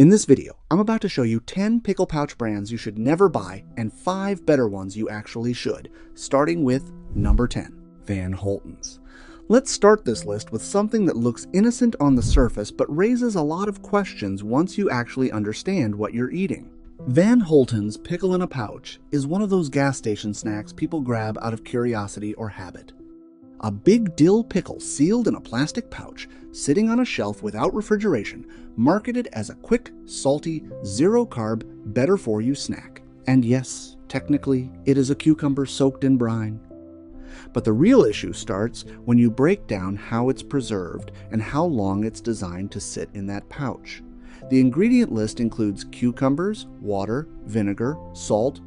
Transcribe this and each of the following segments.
In this video, I'm about to show you 10 pickle pouch brands you should never buy and 5 better ones you actually should, starting with number 10, Van Holten's. Let's start this list with something that looks innocent on the surface but raises a lot of questions once you actually understand what you're eating. Van Holten's Pickle in a Pouch is one of those gas station snacks people grab out of curiosity or habit. A big dill pickle sealed in a plastic pouch, sitting on a shelf without refrigeration, marketed as a quick, salty, zero-carb, better-for-you snack. And yes, technically, it is a cucumber soaked in brine. But the real issue starts when you break down how it's preserved and how long it's designed to sit in that pouch. The ingredient list includes cucumbers, water, vinegar, salt,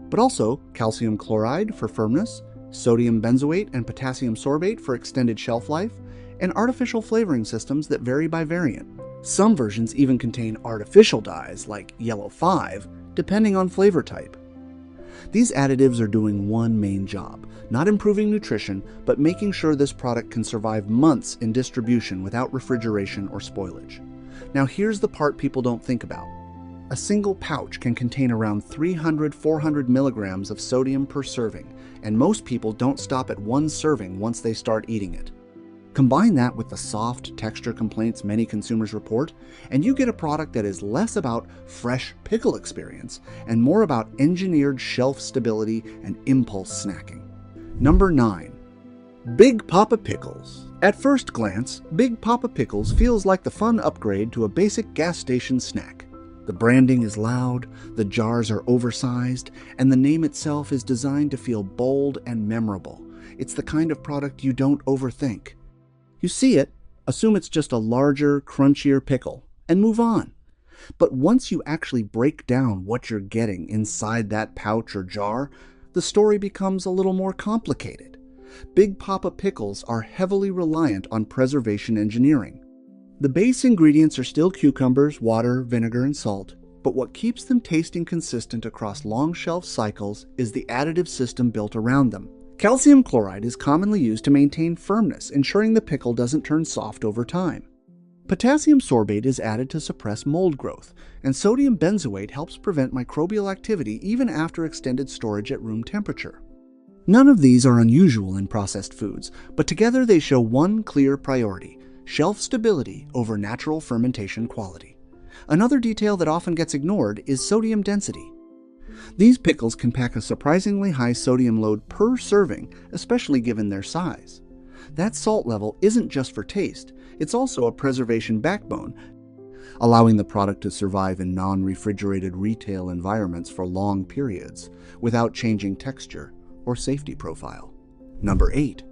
but also calcium chloride for firmness, sodium benzoate and potassium sorbate for extended shelf life, and artificial flavoring systems that vary by variant. Some versions even contain artificial dyes like yellow 5, depending on flavor type. These additives are doing one main job, not improving nutrition, but making sure this product can survive months in distribution without refrigeration or spoilage. Now here's the part people don't think about. A single pouch can contain around 300-400 milligrams of sodium per serving, and most people don't stop at one serving once they start eating it. Combine that with the soft texture complaints many consumers report, and you get a product that is less about fresh pickle experience and more about engineered shelf stability and impulse snacking. Number 9. Big Papa Pickles. At first glance, Big Papa Pickles feels like the fun upgrade to a basic gas station snack. The branding is loud, the jars are oversized, and the name itself is designed to feel bold and memorable. It's the kind of product you don't overthink. You see it, assume it's just a larger, crunchier pickle, and move on. But once you actually break down what you're getting inside that pouch or jar, the story becomes a little more complicated. Big Papa Pickles are heavily reliant on preservation engineering. The base ingredients are still cucumbers, water, vinegar, and salt, but what keeps them tasting consistent across long shelf cycles is the additive system built around them. Calcium chloride is commonly used to maintain firmness, ensuring the pickle doesn't turn soft over time. Potassium sorbate is added to suppress mold growth, and sodium benzoate helps prevent microbial activity even after extended storage at room temperature. None of these are unusual in processed foods, but together they show one clear priority: shelf stability over natural fermentation quality. Another detail that often gets ignored is sodium density. These pickles can pack a surprisingly high sodium load per serving, especially given their size. That salt level isn't just for taste, it's also a preservation backbone, allowing the product to survive in non-refrigerated retail environments for long periods without changing texture or safety profile. Number 8.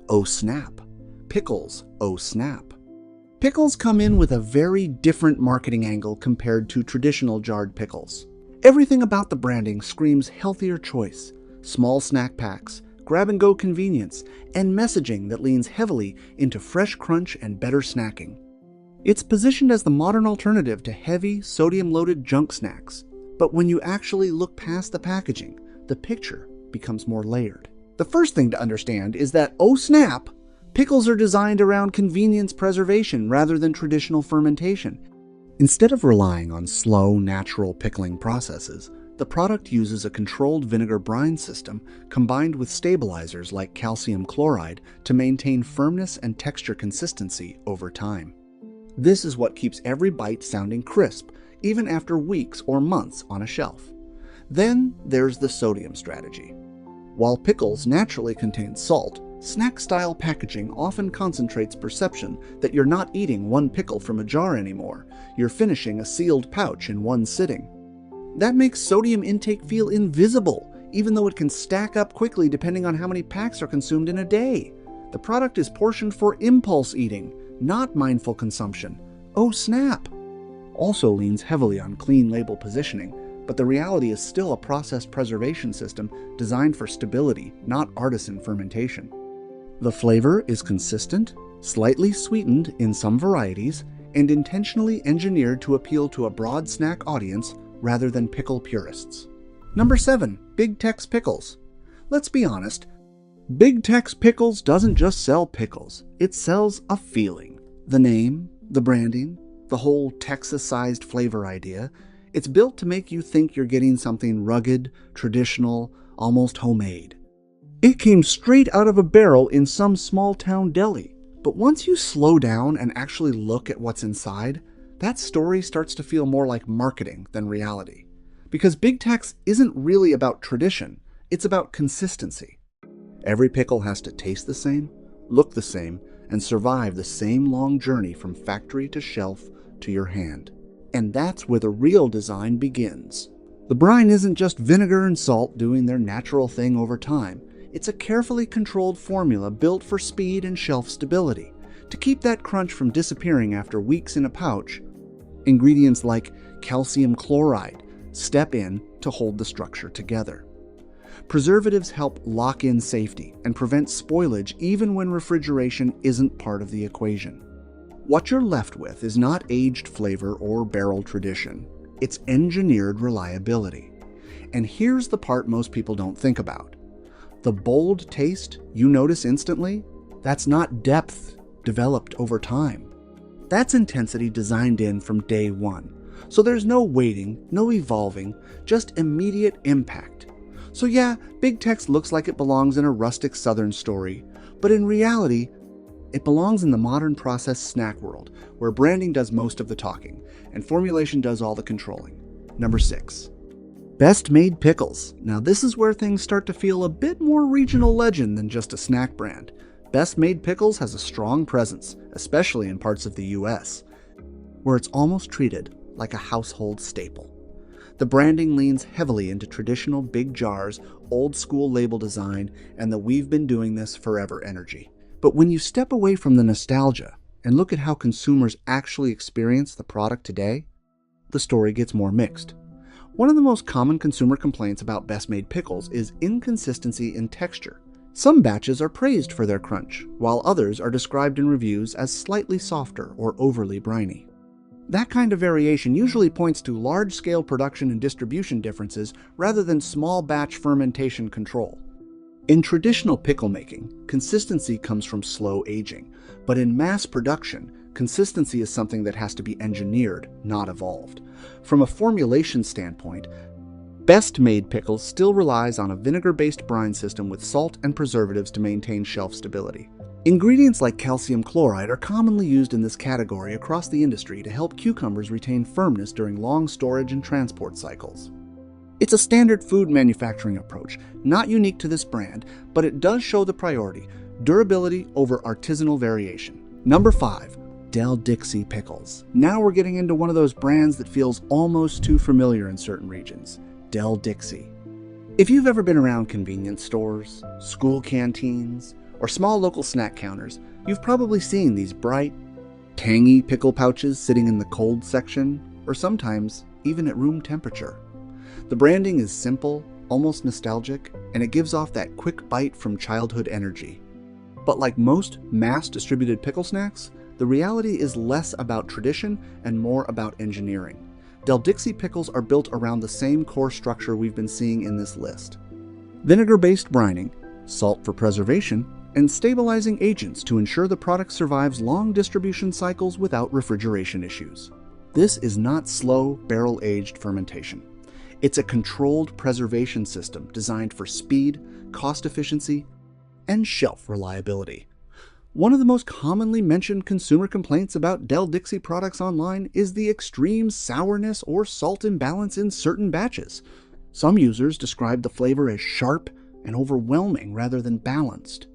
Oh Snap! Pickles Oh Snap! Pickles come in with a very different marketing angle compared to traditional jarred pickles. Everything about the branding screams healthier choice, small snack packs, grab-and-go convenience, and messaging that leans heavily into fresh crunch and better snacking. It's positioned as the modern alternative to heavy, sodium-loaded junk snacks. But when you actually look past the packaging, the picture becomes more layered. The first thing to understand is that, oh snap, pickles are designed around convenience preservation rather than traditional fermentation. Instead of relying on slow, natural pickling processes, the product uses a controlled vinegar brine system combined with stabilizers like calcium chloride to maintain firmness and texture consistency over time. This is what keeps every bite sounding crisp, even after weeks or months on a shelf. Then there's the sodium strategy. While pickles naturally contain salt, snack-style packaging often concentrates perception that you're not eating one pickle from a jar anymore. You're finishing a sealed pouch in one sitting. That makes sodium intake feel invisible, even though it can stack up quickly depending on how many packs are consumed in a day. The product is portioned for impulse eating, not mindful consumption. Oh snap! Also leans heavily on clean label positioning, but the reality is still a process preservation system designed for stability, not artisan fermentation. The flavor is consistent, slightly sweetened in some varieties, and intentionally engineered to appeal to a broad snack audience rather than pickle purists. Number 7. Big Tex Pickles. Let's be honest, Big Tex Pickles doesn't just sell pickles, it sells a feeling. The name, the branding, The whole Texas-sized flavor idea, it's built to make you think you're getting something rugged, traditional, almost homemade. It came straight out of a barrel in some small-town deli. But once you slow down and actually look at what's inside, that story starts to feel more like marketing than reality. Because Big Tex isn't really about tradition, it's about consistency. Every pickle has to taste the same, look the same, and survive the same long journey from factory to shelf to your hand. And that's where the real design begins. The brine isn't just vinegar and salt doing their natural thing over time. It's a carefully controlled formula built for speed and shelf stability. To keep that crunch from disappearing after weeks in a pouch, ingredients like calcium chloride step in to hold the structure together. Preservatives help lock in safety and prevent spoilage even when refrigeration isn't part of the equation. What you're left with is not aged flavor or barrel tradition. It's engineered reliability. And here's the part most people don't think about. The bold taste you notice instantly, that's not depth developed over time. That's intensity designed in from day one. So there's no waiting, no evolving, just immediate impact. So yeah, Big Tex looks like it belongs in a rustic southern story, but in reality, it belongs in the modern processed snack world, where branding does most of the talking, and formulation does all the controlling. Number 6. Best Made Pickles. Now this is where things start to feel a bit more regional legend than just a snack brand. Best Made Pickles has a strong presence, especially in parts of the US, where it's almost treated like a household staple. The branding leans heavily into traditional big jars, old school label design, and the "we've been doing this forever" energy. But when you step away from the nostalgia and look at how consumers actually experience the product today, the story gets more mixed. One of the most common consumer complaints about Best Made Pickles is inconsistency in texture. Some batches are praised for their crunch, while others are described in reviews as slightly softer or overly briny. That kind of variation usually points to large-scale production and distribution differences rather than small batch fermentation control. In traditional pickle making, consistency comes from slow aging, but in mass production, consistency is something that has to be engineered, not evolved. From a formulation standpoint, Best Made Pickles still relies on a vinegar-based brine system with salt and preservatives to maintain shelf stability. Ingredients like calcium chloride are commonly used in this category across the industry to help cucumbers retain firmness during long storage and transport cycles. It's a standard food manufacturing approach, not unique to this brand, but it does show the priority: durability over artisanal variation. Number 5. Del Dixie Pickles. Now we're getting into one of those brands that feels almost too familiar in certain regions. Del Dixie. If you've ever been around convenience stores, school canteens, or small local snack counters, you've probably seen these bright, tangy pickle pouches sitting in the cold section, or sometimes even at room temperature. The branding is simple, almost nostalgic, and it gives off that quick bite from childhood energy. But like most mass-distributed pickle snacks, the reality is less about tradition and more about engineering. Del Dixie pickles are built around the same core structure we've been seeing in this list: vinegar-based brining, salt for preservation, and stabilizing agents to ensure the product survives long distribution cycles without refrigeration issues. This is not slow, barrel-aged fermentation. It's a controlled preservation system designed for speed, cost efficiency, and shelf reliability. One of the most commonly mentioned consumer complaints about Del Dixie products online is the extreme sourness or salt imbalance in certain batches. Some users describe the flavor as sharp and overwhelming rather than balanced.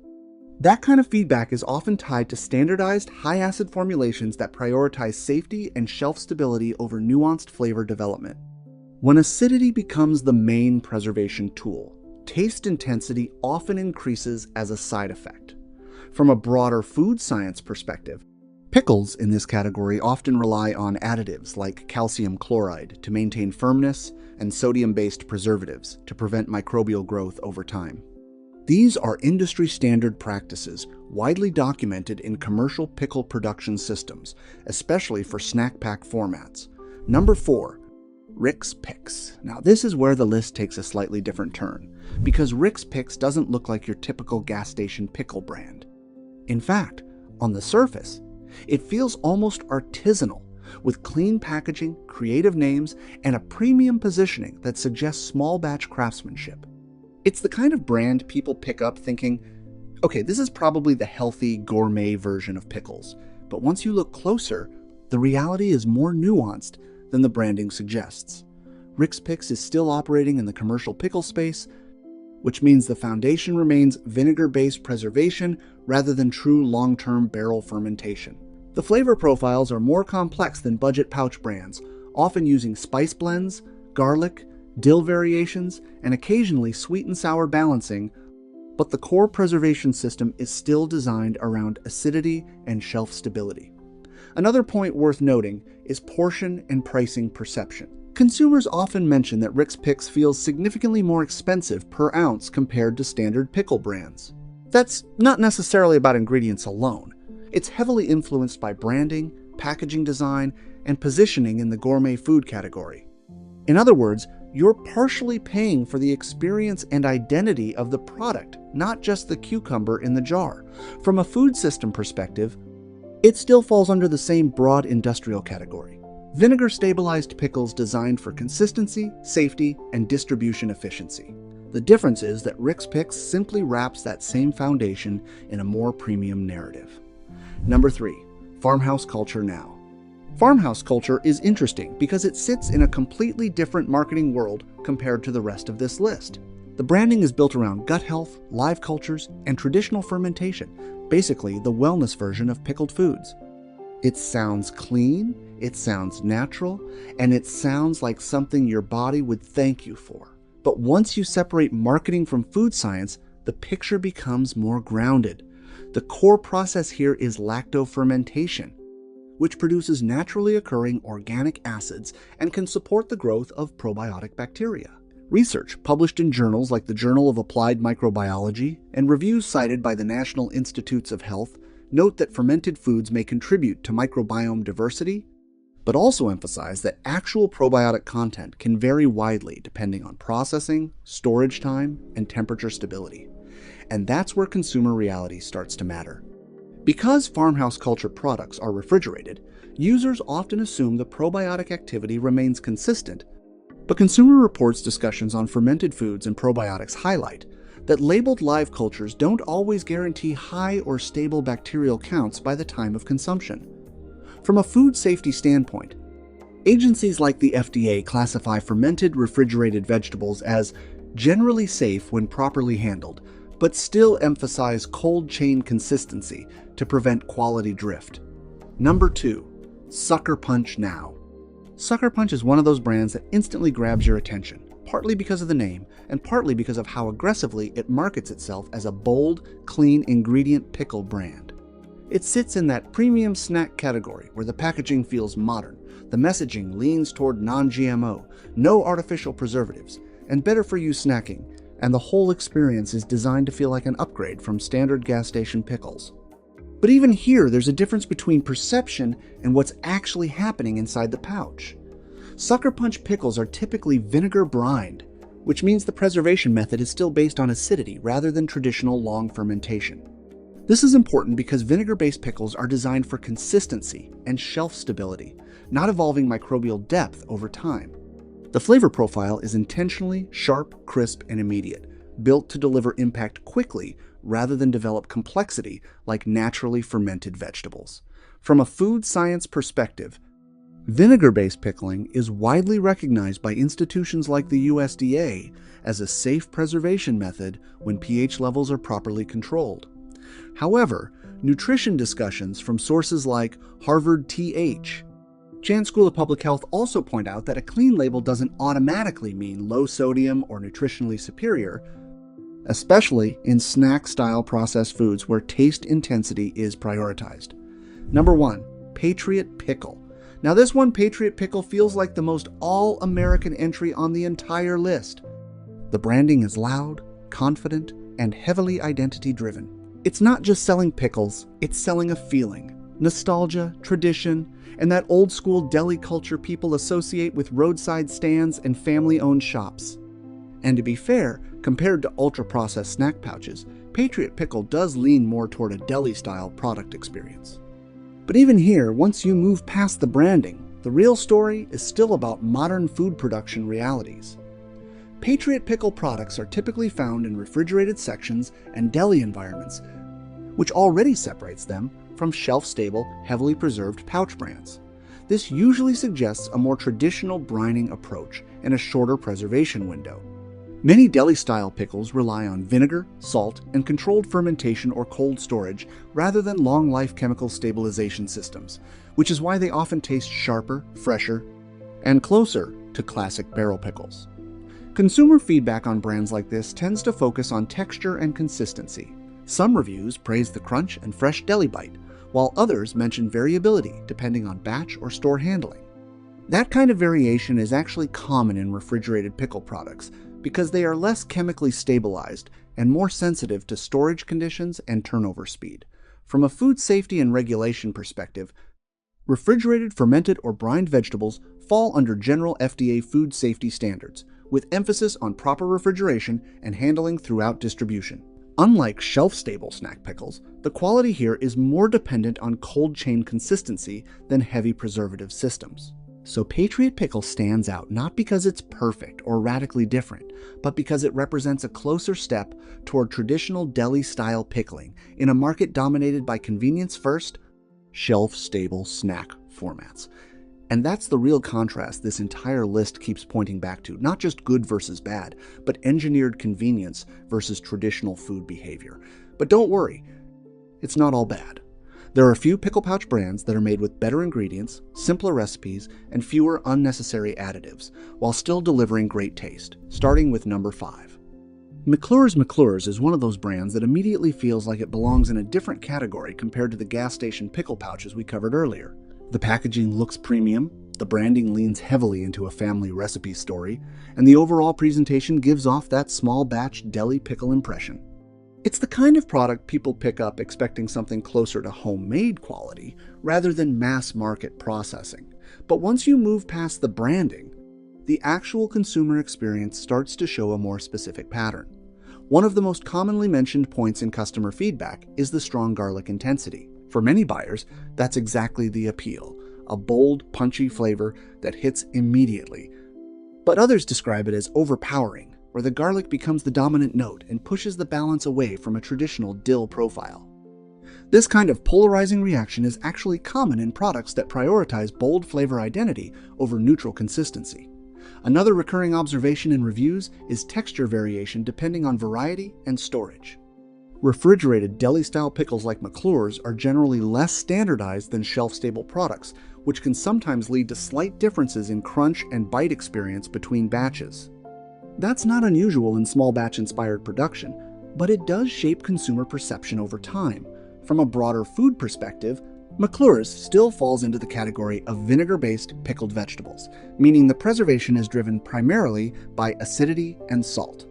That kind of feedback is often tied to standardized high-acid formulations that prioritize safety and shelf stability over nuanced flavor development. When acidity becomes the main preservation tool, taste intensity often increases as a side effect. From a broader food science perspective, pickles in this category often rely on additives like calcium chloride to maintain firmness and sodium-based preservatives to prevent microbial growth over time. These are industry-standard practices widely documented in commercial pickle production systems, especially for snack pack formats. Number 4. Rick's Picks. Now this is where the list takes a slightly different turn, because Rick's Picks doesn't look like your typical gas station pickle brand. In fact, on the surface, it feels almost artisanal, with clean packaging, creative names, and a premium positioning that suggests small batch craftsmanship. It's the kind of brand people pick up thinking, okay, this is probably the healthy, gourmet version of pickles. But once you look closer, the reality is more nuanced than the branding suggests. Rick's Picks is still operating in the commercial pickle space, which means the foundation remains vinegar-based preservation rather than true long-term barrel fermentation. The flavor profiles are more complex than budget pouch brands, often using spice blends, garlic, dill variations, and occasionally sweet and sour balancing, but the core preservation system is still designed around acidity and shelf stability. Another point worth noting is portion and pricing perception. Consumers often mention that Rick's Picks feels significantly more expensive per ounce compared to standard pickle brands. That's not necessarily about ingredients alone. It's heavily influenced by branding, packaging design, and positioning in the gourmet food category. In other words, you're partially paying for the experience and identity of the product, not just the cucumber in the jar. From a food system perspective, it still falls under the same broad industrial category. Vinegar-stabilized pickles designed for consistency, safety, and distribution efficiency. The difference is that Rick's Picks simply wraps that same foundation in a more premium narrative. Number 3. Farmhouse culture now. Farmhouse culture is interesting because it sits in a completely different marketing world compared to the rest of this list. The branding is built around gut health, live cultures, and traditional fermentation, basically the wellness version of pickled foods. It sounds clean, it sounds natural, and it sounds like something your body would thank you for. But once you separate marketing from food science, the picture becomes more grounded. The core process here is lactofermentation, which produces naturally occurring organic acids and can support the growth of probiotic bacteria. Research published in journals like the Journal of Applied Microbiology and reviews cited by the National Institutes of Health note that fermented foods may contribute to microbiome diversity, but also emphasize that actual probiotic content can vary widely depending on processing, storage time, and temperature stability. And that's where consumer reality starts to matter. Because farmhouse culture products are refrigerated, users often assume the probiotic activity remains consistent, but Consumer Reports discussions on fermented foods and probiotics highlight that labeled live cultures don't always guarantee high or stable bacterial counts by the time of consumption. From a food safety standpoint, agencies like the FDA classify fermented refrigerated vegetables as generally safe when properly handled, but still emphasize cold chain consistency to prevent quality drift. Number 2. Sucker Punch Now. Sucker Punch is one of those brands that instantly grabs your attention, partly because of the name and partly because of how aggressively it markets itself as a bold, clean ingredient pickle brand. It sits in that premium snack category where the packaging feels modern, the messaging leans toward non-GMO, no artificial preservatives, and better-for-you snacking, and the whole experience is designed to feel like an upgrade from standard gas station pickles. But even here, there's a difference between perception and what's actually happening inside the pouch. Sucker Punch pickles are typically vinegar brined, which means the preservation method is still based on acidity rather than traditional long fermentation. This is important because vinegar-based pickles are designed for consistency and shelf stability, not evolving microbial depth over time. The flavor profile is intentionally sharp, crisp, and immediate, built to deliver impact quickly rather than develop complexity like naturally fermented vegetables. From a food science perspective, vinegar-based pickling is widely recognized by institutions like the USDA as a safe preservation method when pH levels are properly controlled. However, nutrition discussions from sources like Harvard TH, Chan School of Public Health also point out that a clean label doesn't automatically mean low sodium or nutritionally superior, especially in snack-style processed foods where taste intensity is prioritized. Number 1. Patriot Pickle. Now this one, Patriot Pickle, feels like the most all-American entry on the entire list. The branding is loud, confident, and heavily identity-driven. It's not just selling pickles, it's selling a feeling. Nostalgia, tradition, and that old-school deli culture people associate with roadside stands and family-owned shops. And to be fair, compared to ultra-processed snack pouches, Patriot Pickle does lean more toward a deli-style product experience. But even here, once you move past the branding, the real story is still about modern food production realities. Patriot Pickle products are typically found in refrigerated sections and deli environments, which already separates them from shelf-stable, heavily preserved pouch brands. This usually suggests a more traditional brining approach and a shorter preservation window. Many deli-style pickles rely on vinegar, salt, and controlled fermentation or cold storage rather than long-life chemical stabilization systems, which is why they often taste sharper, fresher, and closer to classic barrel pickles. Consumer feedback on brands like this tends to focus on texture and consistency. Some reviews praise the crunch and fresh deli bite, while others mention variability depending on batch or store handling. That kind of variation is actually common in refrigerated pickle products because they are less chemically stabilized and more sensitive to storage conditions and turnover speed. From a food safety and regulation perspective, refrigerated, fermented, or brined vegetables fall under general FDA food safety standards, with emphasis on proper refrigeration and handling throughout distribution. Unlike shelf-stable snack pickles, the quality here is more dependent on cold chain consistency than heavy preservative systems. So Patriot Pickle stands out not because it's perfect or radically different, but because it represents a closer step toward traditional deli-style pickling in a market dominated by convenience-first, shelf-stable snack formats. And that's the real contrast this entire list keeps pointing back to, not just good versus bad, but engineered convenience versus traditional food behavior. But don't worry, it's not all bad. There are a few pickle pouch brands that are made with better ingredients, simpler recipes, and fewer unnecessary additives, while still delivering great taste, starting with number 5. McClure's is one of those brands that immediately feels like it belongs in a different category compared to the gas station pickle pouches we covered earlier. The packaging looks premium, the branding leans heavily into a family recipe story, and the overall presentation gives off that small batch deli pickle impression. It's the kind of product people pick up expecting something closer to homemade quality rather than mass market processing. But once you move past the branding, the actual consumer experience starts to show a more specific pattern. One of the most commonly mentioned points in customer feedback is the strong garlic intensity. For many buyers, that's exactly the appeal, a bold, punchy flavor that hits immediately. But others describe it as overpowering, where the garlic becomes the dominant note and pushes the balance away from a traditional dill profile. This kind of polarizing reaction is actually common in products that prioritize bold flavor identity over neutral consistency. Another recurring observation in reviews is texture variation depending on variety and storage. Refrigerated deli-style pickles like McClure's are generally less standardized than shelf-stable products, which can sometimes lead to slight differences in crunch and bite experience between batches. That's not unusual in small batch-inspired production, but it does shape consumer perception over time. From a broader food perspective, McClure's still falls into the category of vinegar-based pickled vegetables, meaning the preservation is driven primarily by acidity and salt.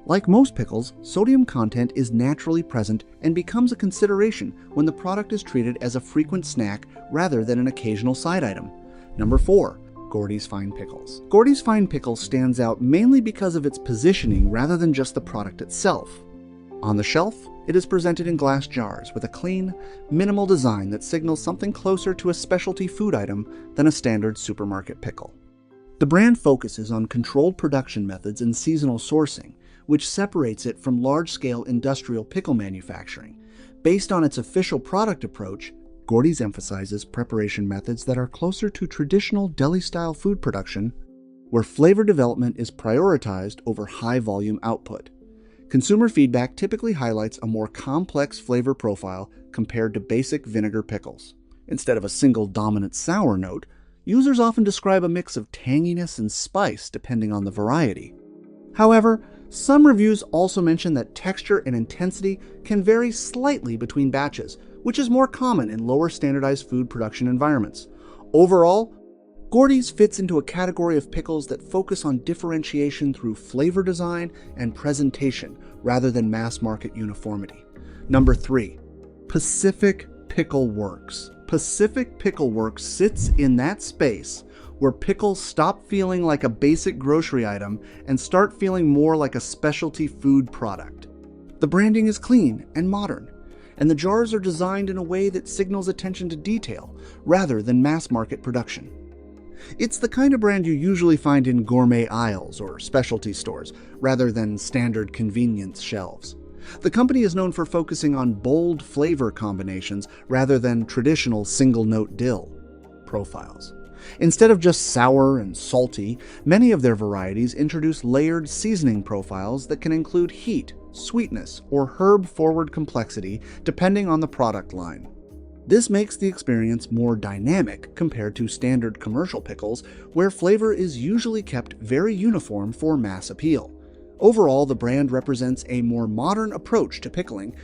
Like most pickles, sodium content is naturally present and becomes a consideration when the product is treated as a frequent snack rather than an occasional side item. Number 4. Gordy's Fine Pickles. Gordy's Fine Pickles stands out mainly because of its positioning rather than just the product itself. On the shelf, it is presented in glass jars with a clean, minimal design that signals something closer to a specialty food item than a standard supermarket pickle. The brand focuses on controlled production methods and seasonal sourcing, which separates it from large-scale industrial pickle manufacturing. Based on its official product approach, Gordy's emphasizes preparation methods that are closer to traditional deli-style food production, where flavor development is prioritized over high-volume output. Consumer feedback typically highlights a more complex flavor profile compared to basic vinegar pickles. Instead of a single dominant sour note, users often describe a mix of tanginess and spice depending on the variety. However, some reviews also mention that texture and intensity can vary slightly between batches, which is more common in lower standardized food production environments. Overall, Gordy's fits into a category of pickles that focus on differentiation through flavor design and presentation rather than mass market uniformity. Number 3. Pacific Pickle Works. Pacific Pickle Works sits in that space where pickles stop feeling like a basic grocery item and start feeling more like a specialty food product. The branding is clean and modern. and the jars are designed in a way that signals attention to detail rather than mass-market production. It's the kind of brand you usually find in gourmet aisles or specialty stores, rather than standard convenience shelves. The company is known for focusing on bold flavor combinations rather than traditional single-note dill profiles. Instead of just sour and salty, many of their varieties introduce layered seasoning profiles that can include heat, sweetness, or herb-forward complexity depending on the product line. This makes the experience more dynamic compared to standard commercial pickles, where flavor is usually kept very uniform for mass appeal. Overall, the brand represents a more modern approach to pickling,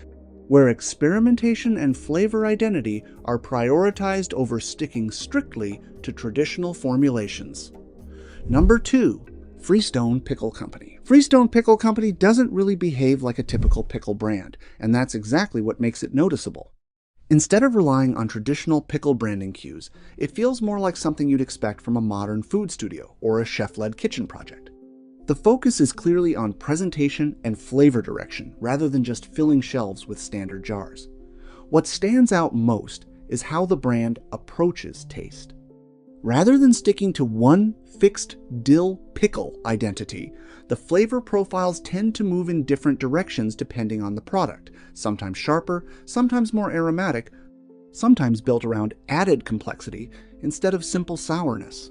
where experimentation and flavor identity are prioritized over sticking strictly to traditional formulations. Number 2. Freestone Pickle Company. Freestone Pickle Company doesn't really behave like a typical pickle brand, and that's exactly what makes it noticeable. Instead of relying on traditional pickle branding cues, it feels more like something you'd expect from a modern food studio or a chef-led kitchen project. The focus is clearly on presentation and flavor direction rather than just filling shelves with standard jars. What stands out most is how the brand approaches taste. Rather than sticking to one fixed dill pickle identity, the flavor profiles tend to move in different directions depending on the product, sometimes sharper, sometimes more aromatic, sometimes built around added complexity instead of simple sourness.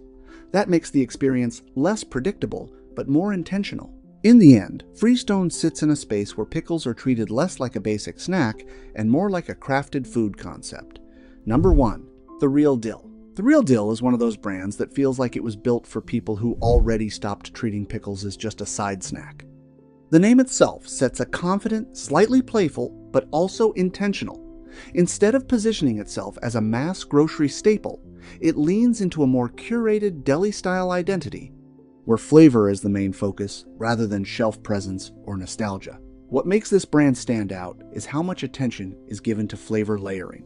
That makes the experience less predictable, but more intentional. In the end, Freestone sits in a space where pickles are treated less like a basic snack and more like a crafted food concept. Number 1. The Real Dill. The Real Dill is one of those brands that feels like it was built for people who already stopped treating pickles as just a side snack. The name itself sets a confident, slightly playful, but also intentional. Instead of positioning itself as a mass grocery staple, it leans into a more curated deli-style identity, where flavor is the main focus rather than shelf presence or nostalgia. What makes this brand stand out is how much attention is given to flavor layering.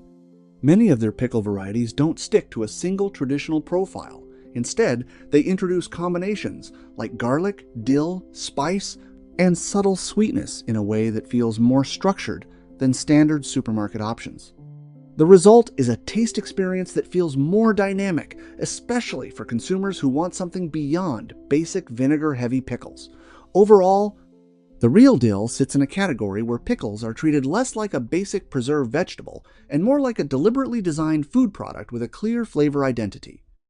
Many of their pickle varieties don't stick to a single traditional profile. Instead, they introduce combinations like garlic, dill, spice, and subtle sweetness in a way that feels more structured than standard supermarket options. The result is a taste experience that feels more dynamic, especially for consumers who want something beyond basic vinegar-heavy pickles. Overall, the Real Dill sits in a category where pickles are treated less like a basic preserved vegetable and more like a deliberately designed food product with a clear flavor identity.